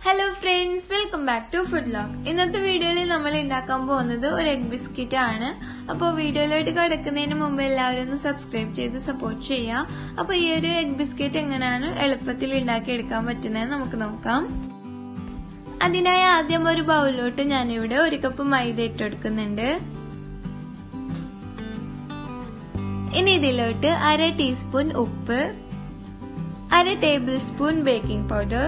Hello friends, welcome back to Food Vlog. ഇന്നത്തെ വീഡിയോയിൽ നമ്മൾ ഉണ്ടാക്കാൻ പോകുന്നത് ഒരു എഗ് ബിസ്ക്കറ്റ് ആണ്. അപ്പോൾ വീഡിയോയിലോട്ട് കടക്കുന്നതിന് മുമ്പ് എല്ലാവരും ഒന്ന് സബ്സ്ക്രൈബ് ചെയ്ത് സപ്പോർട്ട് ചെയ്യുക. അപ്പോൾ ഈ ഒരു എഗ് ബിസ്ക്കറ്റ് എങ്ങനെയാണ് എളുപ്പത്തിൽ ഉണ്ടാക്കി എടുക്കാൻ പറ്റുന്നത് നമുക്ക് നോക്കാം. അതിനായി ആദ്യം ഒരു ബൗളിലോട്ട് ഞാൻ ഇവിടെ 1 കപ്പ് മൈദ ഇട്ടെടുക്കുന്നുണ്ട്. ഇനി ഇതിലോട്ട് 1/2 ടീസ്പൂൺ ഉപ്പ്, 1/2 table spoon baking powder,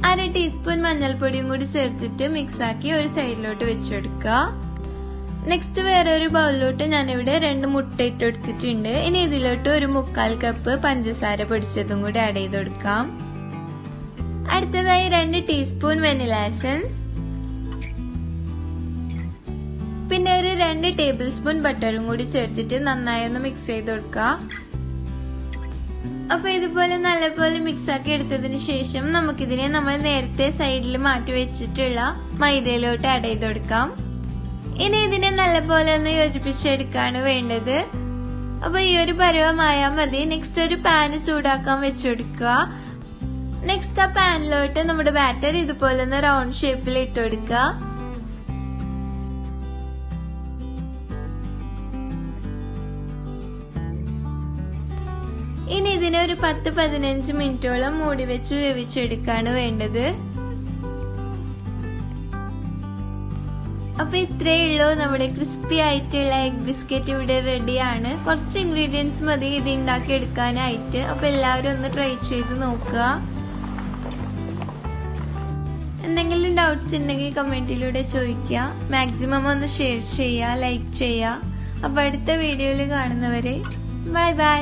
1/2 teaspoon മഞ്ഞൾപ്പൊടിയും കൂടി ചേർത്തിട്ട് മിക്സ് ആക്കി ഒരു സൈഡിലോട്ട് വെച്ചെടുക്കുക. നെക്സ്റ്റ് വേറെ ഒരു ബൗളിലോട്ട് ഞാൻ ഇവിടെ 2 മുട്ട ഇട്ടെടുത്തിട്ടുണ്ട്. ഇനി ഇതിലോട്ട് 1/4 കപ്പ് പഞ്ചസാര പൊടിച്ചതും കൂടി ആഡ് ചെയ്ത് കൊടുക്കാം. അടുത്തതായി 2 ടീസ്പൂൺ വെനില എസൻസ്, പിന്നെ ഒരു 2 ടേബിൾ സ്പൂൺ ബട്ടറും കൂടി ചേർത്തിട്ട് നന്നായി ഒന്ന് മിക്സ് ചെയ്ത് കൊടുക്കുക. അപ്പൊ ഇതുപോലെ നല്ലപോലെ മിക്സ് ആക്കി എടുത്തതിന് ശേഷം നമുക്കിതിനെ നമ്മൾ നേരത്തെ സൈഡിൽ മാറ്റി വെച്ചിട്ടുള്ള മൈദയിലോട്ട് ആഡ് ചെയ്ത് കൊടുക്കാം. ഇനി ഇതിനെ നല്ലപോലെ ഒന്ന് യോജിപ്പിച്ചെടുക്കാണ് വേണ്ടത്. അപ്പൊ ഈ ഒരു പരുവമായാൽ മതി. നെക്സ്റ്റ് ഒരു പാന് ചൂടാക്കാൻ വെച്ചെടുക്കുക. നെക്സ്റ്റ് ആ പാനിലോട്ട് നമ്മുടെ ബാറ്റർ ഇതുപോലെ ഒന്ന് റൗണ്ട് ഷേപ്പിൽ ഇട്ട് കൊടുക്കുക. ഇനി ഇതിനെ ഒരു 10-15 മിനിറ്റോളം മൂടി വെച്ച് വേവിച്ചെടുക്കാണ് വേണ്ടത്. അപ്പൊ ഇത്രയേ ഉള്ളൂ, നമ്മുടെ ക്രിസ്പി ആയിട്ടുള്ള എഗ് ബിസ്ക്കറ്റ് ഇവിടെ റെഡിയാണ്. കുറച്ച് ഇൻഗ്രീഡിയൻസ് മതി ഇത് ഉണ്ടാക്കി എടുക്കാനായിട്ട്. അപ്പൊ എല്ലാവരും ഒന്ന് ട്രൈ ചെയ്ത് നോക്കുക. എന്തെങ്കിലും ഡൗട്ട്സ് ഉണ്ടെങ്കിൽ കമന്റിലൂടെ ചോദിക്കുക. മാക്സിമം ഒന്ന് ഷെയർ ചെയ്യുക, ലൈക്ക് ചെയ്യുക. അപ്പൊ അടുത്ത വീഡിയോയിൽ കാണുന്നവരെ ബൈ ബൈ.